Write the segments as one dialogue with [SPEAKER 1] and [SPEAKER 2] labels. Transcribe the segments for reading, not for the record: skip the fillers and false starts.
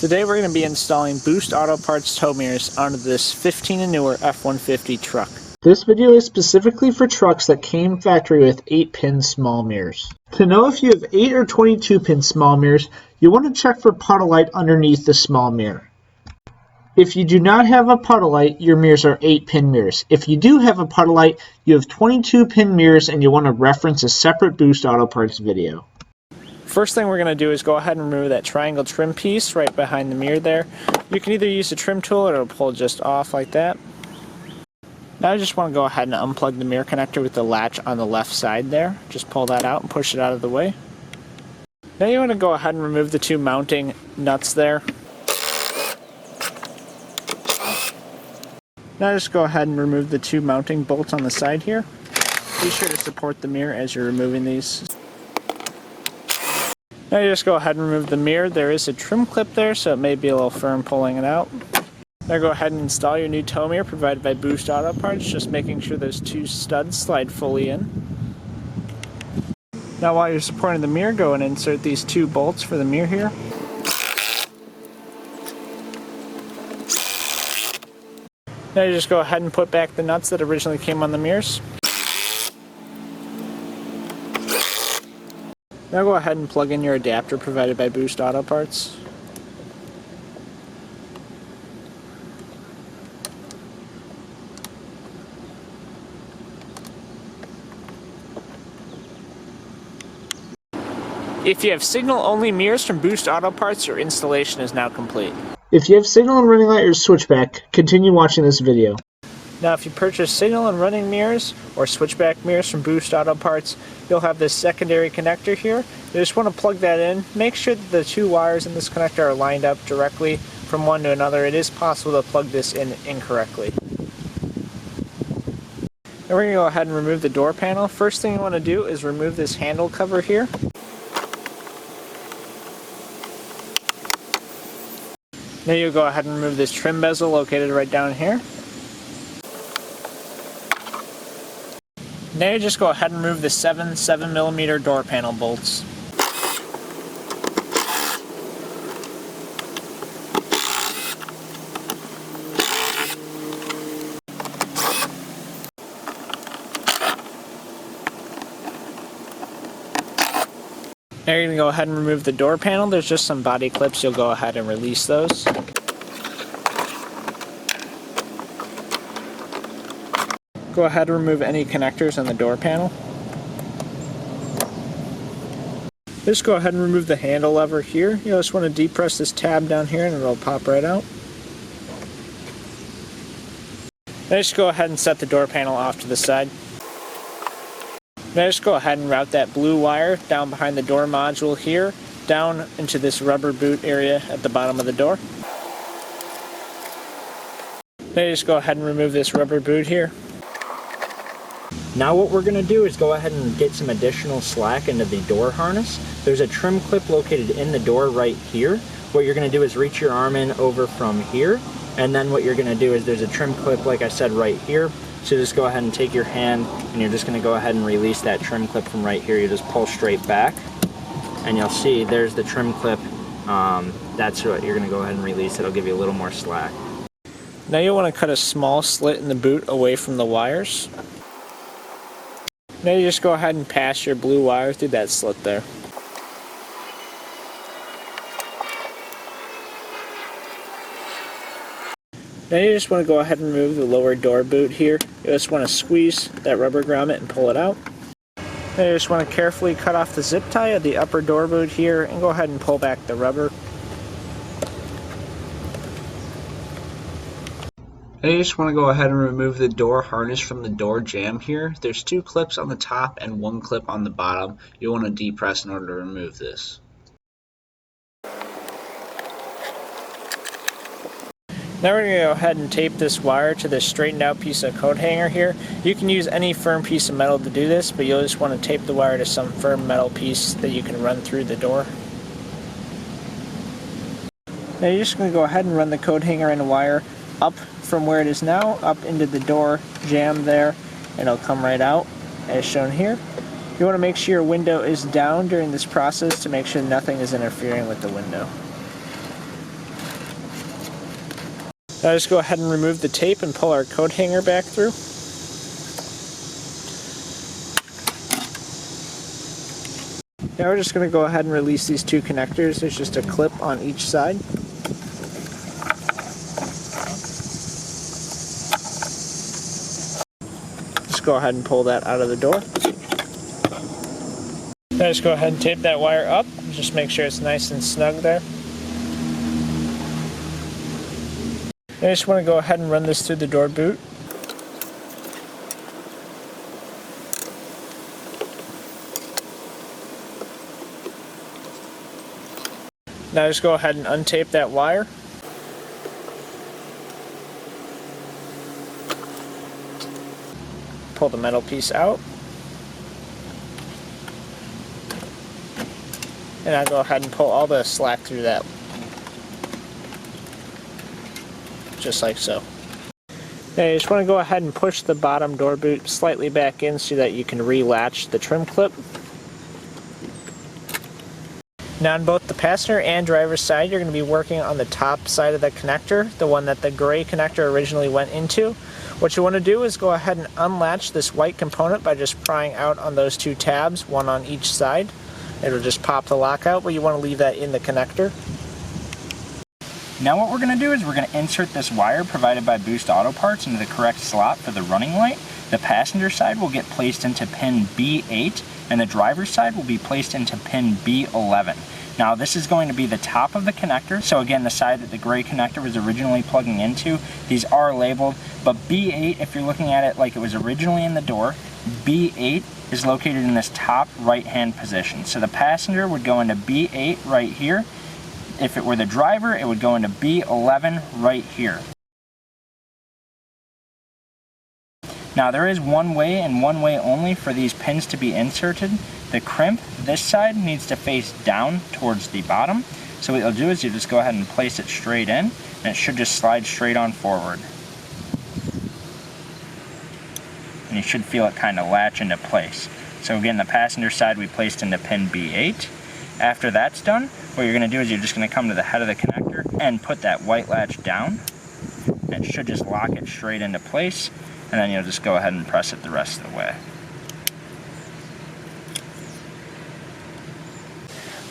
[SPEAKER 1] Today we're going to be installing Boost Auto Parts tow mirrors onto this 15 and newer F-150 truck.
[SPEAKER 2] This video is specifically for trucks that came factory with 8-pin small mirrors. To know if you have 8 or 22-pin small mirrors, you want to check for puddle light underneath the small mirror. If you do not have a puddle light, your mirrors are 8-pin mirrors. If you do have a puddle light, you have 22-pin mirrors and you want to reference a separate Boost Auto Parts video.
[SPEAKER 1] First thing we're going to do is go ahead and remove that triangle trim piece right behind the mirror there. You can either use a trim tool or it'll pull just off like that. Now I just want to go ahead and unplug the mirror connector with the latch on the left side there. Just pull that out and push it out of the way. Now you want to go ahead and remove the two mounting nuts there. Now just go ahead and remove the two mounting bolts on the side here. Be sure to support the mirror as you're removing these. Now you just go ahead and remove the mirror. There is a trim clip there, so it may be a little firm pulling it out. Now go ahead and install your new tow mirror provided by Boost Auto Parts, just making sure those two studs slide fully in. Now while you're supporting the mirror, go and insert these two bolts for the mirror here. Now you just go ahead and put back the nuts that originally came on the mirrors. Now go ahead and plug in your adapter provided by Boost Auto Parts. If you have signal-only mirrors from Boost Auto Parts, your installation is now complete.
[SPEAKER 2] If you have signal and running light or switchback, continue watching this video.
[SPEAKER 1] Now if you purchase signal and running mirrors or switchback mirrors from Boost Auto Parts, you'll have this secondary connector here. You just want to plug that in. Make sure that the two wires in this connector are lined up directly from one to another. It is possible to plug this in incorrectly. Now we're going to go ahead and remove the door panel. First thing you want to do is remove this handle cover here. Now you'll go ahead and remove this trim bezel located right down here. Now you just go ahead and remove the 7mm door panel bolts. Now you're going to go ahead and remove the door panel. There's just some body clips. You'll go ahead and release those. Go ahead and remove any connectors on the door panel. Just go ahead and remove the handle lever here. You just want to depress this tab down here and it'll pop right out. Now just go ahead and set the door panel off to the side. Now just go ahead and route that blue wire down behind the door module here, down into this rubber boot area at the bottom of the door. Now just go ahead and remove this rubber boot here.
[SPEAKER 3] Now what we're going to do is go ahead and get some additional slack into the door harness. There's a trim clip located in the door right here. What you're going to do is reach your arm in over from here, and then what you're going to do is there's a trim clip, like I said, right here. So just go ahead and take your hand and you're just going to go ahead and release that trim clip from right here. You just pull straight back and you'll see there's the trim clip. That's what you're going to go ahead and release. It'll give you a little more slack.
[SPEAKER 1] Now you'll want to cut a small slit in the boot away from the wires. Now you just go ahead and pass your blue wire through that slit there. Now you just want to go ahead and remove the lower door boot here. You just want to squeeze that rubber grommet and pull it out. Now you just want to carefully cut off the zip tie of the upper door boot here and go ahead and pull back the rubber.
[SPEAKER 2] Now you just want to go ahead and remove the door harness from the door jamb here. There's two clips on the top and one clip on the bottom. You'll want to depress in order to remove this.
[SPEAKER 1] Now we're going to go ahead and tape this wire to this straightened out piece of coat hanger here. You can use any firm piece of metal to do this, but you'll just want to tape the wire to some firm metal piece that you can run through the door. Now you're just going to go ahead and run the coat hanger and wire up from where it is now, up into the door jamb there, and it'll come right out as shown here. You want to make sure your window is down during this process to make sure nothing is interfering with the window. Now just go ahead and remove the tape and pull our coat hanger back through. Now we're just going to go ahead and release these two connectors. There's just a clip on each side. Just go ahead and pull that out of the door. Now just go ahead and tape that wire up. Just make sure it's nice and snug there. I just want to go ahead and run this through the door boot. Now just go ahead and untape that wire. Pull the metal piece out. And I'll go ahead and pull all the slack through that. Just like so. Now you just want to go ahead and push the bottom door boot slightly back in so that you can re-latch the trim clip. Now on both the passenger and driver's side, you're going to be working on the top side of the connector, the one that the gray connector originally went into. What you want to do is go ahead and unlatch this white component by just prying out on those two tabs, one on each side. It'll just pop the lock out, but you want to leave that in the connector.
[SPEAKER 3] Now what we're going to do is we're going to insert this wire provided by Boost Auto Parts into the correct slot for the running light. The passenger side will get placed into pin B8 and the driver's side will be placed into pin B11. Now this is going to be the top of the connector, so again the side that the gray connector was originally plugging into. These are labeled, but B8, if you're looking at it like it was originally in the door, B8 is located in this top right hand position. So the passenger would go into B8 right here. If it were the driver, it would go into B11 right here. Now there is one way and one way only for these pins to be inserted. The crimp, this side, needs to face down towards the bottom. So what you'll do is you just go ahead and place it straight in, and it should just slide straight on forward. And you should feel it kind of latch into place. So again, the passenger side we placed into pin B8. After that's done, what you're going to do is you're just going to come to the head of the connector and put that white latch down. And it should just lock it straight into place. And then you'll just go ahead and press it the rest of the way.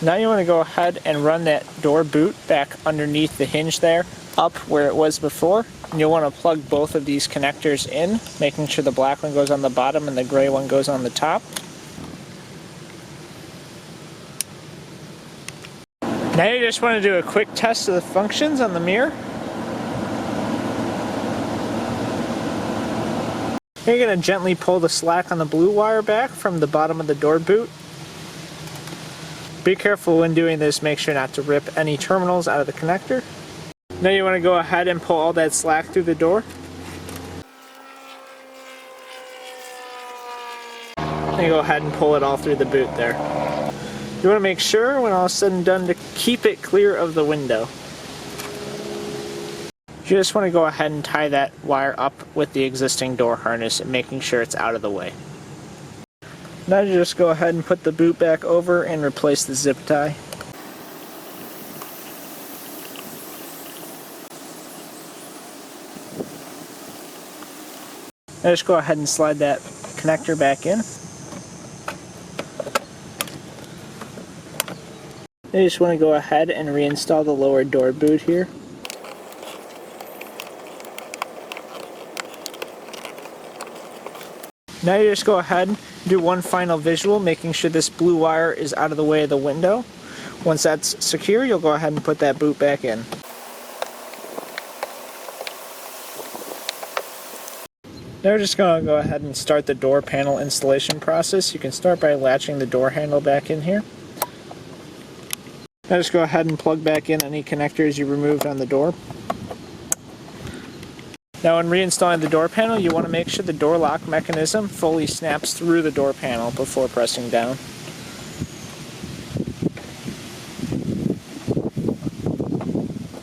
[SPEAKER 1] Now you want to go ahead and run that door boot back underneath the hinge there, up where it was before. And you'll want to plug both of these connectors in, making sure the black one goes on the bottom and the gray one goes on the top. Now you just want to do a quick test of the functions on the mirror. You're going to gently pull the slack on the blue wire back from the bottom of the door boot. Be careful when doing this, make sure not to rip any terminals out of the connector. Now you want to go ahead and pull all that slack through the door. And go ahead and pull it all through the boot there. You want to make sure when all is said and done to keep it clear of the window. You just want to go ahead and tie that wire up with the existing door harness and making sure it's out of the way. Now you just go ahead and put the boot back over and replace the zip tie. Now just go ahead and slide that connector back in. Now you just want to go ahead and reinstall the lower door boot here. Now you just go ahead and do one final visual, making sure this blue wire is out of the way of the window. Once that's secure, you'll go ahead and put that boot back in. Now we're just going to go ahead and start the door panel installation process. You can start by latching the door handle back in here. Now just go ahead and plug back in any connectors you removed on the door. Now when reinstalling the door panel, you want to make sure the door lock mechanism fully snaps through the door panel before pressing down.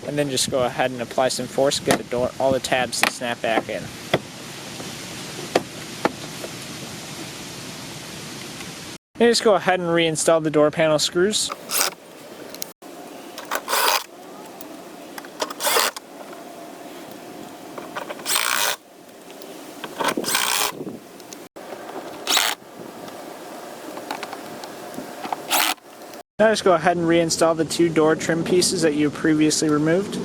[SPEAKER 1] And then just go ahead and apply some force to get all the tabs to snap back in. And just go ahead and reinstall the door panel screws. Now just go ahead and reinstall the 2 door trim pieces that you previously removed.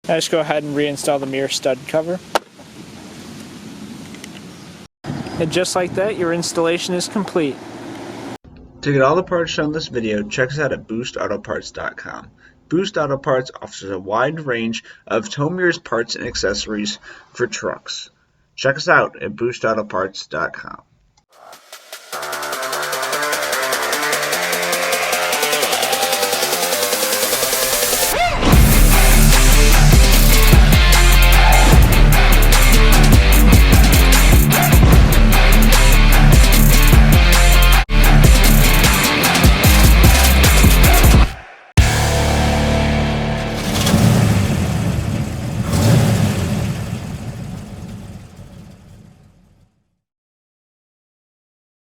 [SPEAKER 1] Now just go ahead and reinstall the mirror stud cover. And just like that, your installation is complete.
[SPEAKER 2] To get all the parts shown in this video, check us out at boostautoparts.com. Boost Auto Parts offers a wide range of tow mirrors, parts, and accessories for trucks. Check us out at boostautoparts.com.